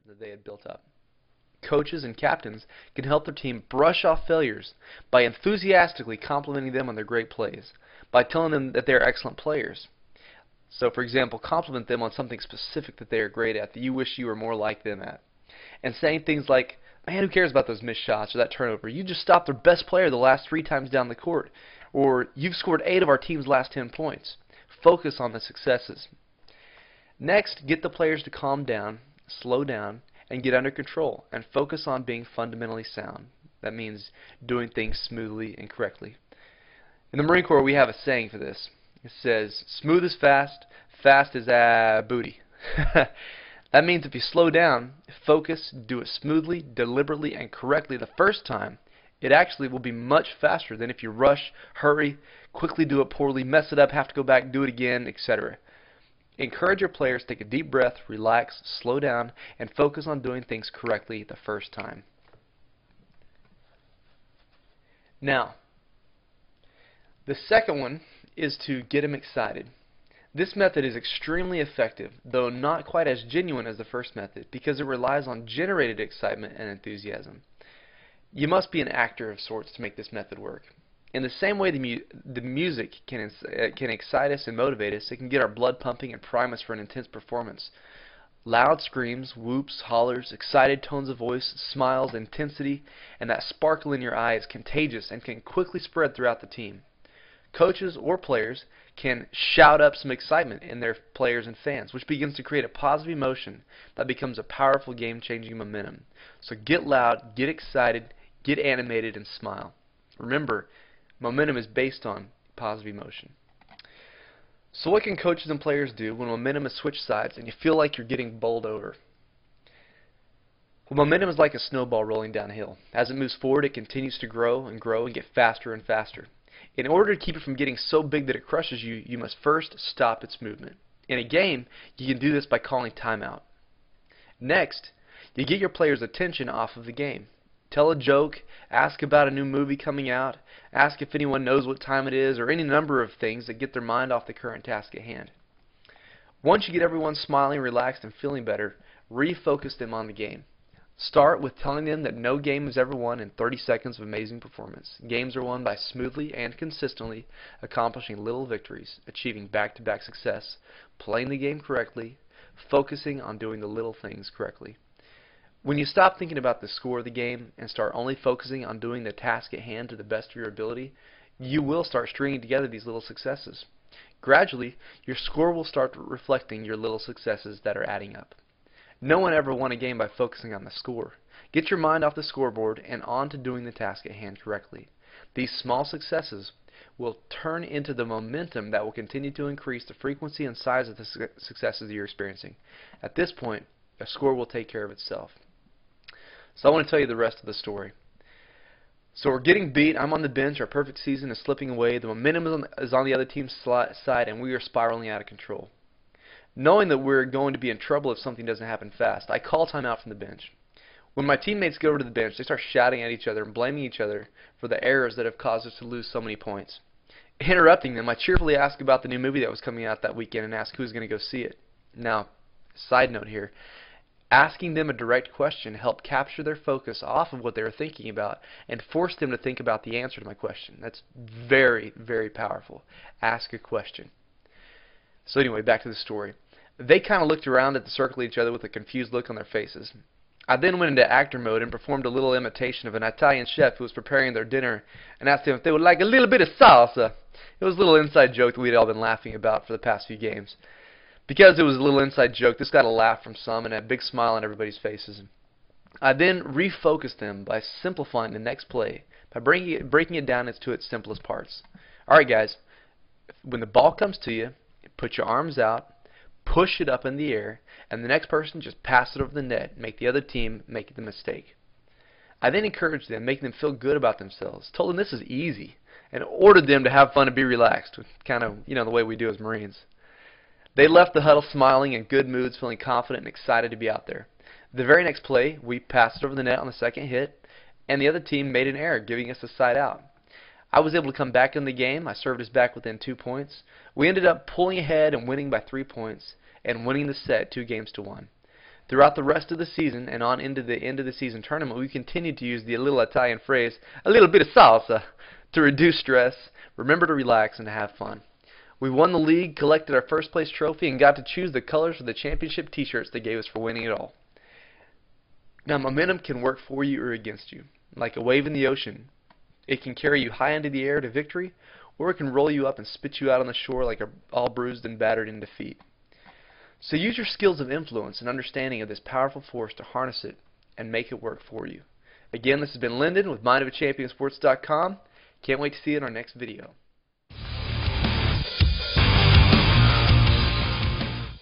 momentum that they had built up. Coaches and captains can help their team brush off failures by enthusiastically complimenting them on their great plays, by telling them that they are excellent players. So, for example, compliment them on something specific that they are great at that you wish you were more like them at. And saying things like, man, who cares about those missed shots or that turnover? You just stopped their best player the last 3 times down the court. Or, you've scored 8 of our team's last 10 points. Focus on the successes. Next, get the players to calm down, slow down, and get under control, and focus on being fundamentally sound. That means doing things smoothly and correctly. In the Marine Corps, we have a saying for this. It says, smooth is fast, fast is booty. That means if you slow down, focus, do it smoothly, deliberately, and correctly the first time, it actually will be much faster than if you rush, hurry, quickly do it poorly, mess it up, have to go back, do it again, etc. Encourage your players to take a deep breath, relax, slow down, and focus on doing things correctly the first time. Now, the second one is to get them excited. This method is extremely effective, though not quite as genuine as the first method, because it relies on generated excitement and enthusiasm. You must be an actor of sorts to make this method work. In the same way the music can excite us and motivate us, it can get our blood pumping and prime us for an intense performance. Loud screams, whoops, hollers, excited tones of voice, smiles, intensity, and that sparkle in your eye is contagious and can quickly spread throughout the team. Coaches or players can shout up some excitement in their players and fans, which begins to create a positive emotion that becomes a powerful game-changing momentum. So get loud, get excited, get animated, and smile. Remember, momentum is based on positive emotion. So what can coaches and players do when momentum is switched sides and you feel like you're getting bowled over? Well, momentum is like a snowball rolling downhill. As it moves forward, it continues to grow and grow and get faster and faster. In order to keep it from getting so big that it crushes you, you must first stop its movement. In a game, you can do this by calling timeout. Next, you get your players' attention off of the game. Tell a joke, ask about a new movie coming out, ask if anyone knows what time it is, or any number of things that get their mind off the current task at hand. Once you get everyone smiling, relaxed, and feeling better, refocus them on the game. Start with telling them that no game is ever won in 30 seconds of amazing performance. Games are won by smoothly and consistently accomplishing little victories, achieving back-to-back success, playing the game correctly, focusing on doing the little things correctly. When you stop thinking about the score of the game and start only focusing on doing the task at hand to the best of your ability, you will start stringing together these little successes. Gradually, your score will start reflecting your little successes that are adding up. No one ever won a game by focusing on the score. Get your mind off the scoreboard and on to doing the task at hand correctly. These small successes will turn into the momentum that will continue to increase the frequency and size of the successes you're experiencing. At this point, a score will take care of itself. So I want to tell you the rest of the story. So we're getting beat. I'm on the bench. Our perfect season is slipping away. The momentum is on the other team's side, and we are spiraling out of control. Knowing that we're going to be in trouble if something doesn't happen fast, I call timeout from the bench. When my teammates go over to the bench, they start shouting at each other and blaming each other for the errors that have caused us to lose so many points. Interrupting them, I cheerfully ask about the new movie that was coming out that weekend and ask who's going to go see it. Now, side note here, asking them a direct question helped capture their focus off of what they were thinking about and force them to think about the answer to my question. That's very, very powerful. Ask a question. So anyway, back to the story. They kind of looked around at the circle at each other with a confused look on their faces. I then went into actor mode and performed a little imitation of an Italian chef who was preparing their dinner and asked them if they would like a little bit of salsa. It was a little inside joke that we had all been laughing about for the past few games. Because it was a little inside joke, this got a laugh from some and a big smile on everybody's faces. I then refocused them by simplifying the next play, by breaking it down to its simplest parts. Alright guys, when the ball comes to you, put your arms out, push it up in the air, and the next person just pass it over the net, make the other team make the mistake. I then encouraged them, making them feel good about themselves, told them this is easy, and ordered them to have fun and be relaxed, kind of, the way we do as Marines. They left the huddle smiling, in good moods, feeling confident and excited to be out there. The very next play, we passed it over the net on the second hit, and the other team made an error, giving us a side out. I was able to come back in the game. I served us back within 2 points. We ended up pulling ahead and winning by 3 points and winning the set 2-1. Throughout the rest of the season and on into the end of the season tournament, we continued to use the little Italian phrase, a little bit of salsa, to reduce stress, remember to relax, and to have fun. We won the league, collected our first place trophy, and got to choose the colors of the championship t-shirts they gave us for winning it all. Now, momentum can work for you or against you. Like a wave in the ocean, it can carry you high into the air to victory, or it can roll you up and spit you out on the shore like all bruised and battered in defeat. So use your skills of influence and understanding of this powerful force to harness it and make it work for you. Again, this has been Lyndon with MindOfAChampionSports.com. Can't wait to see you in our next video.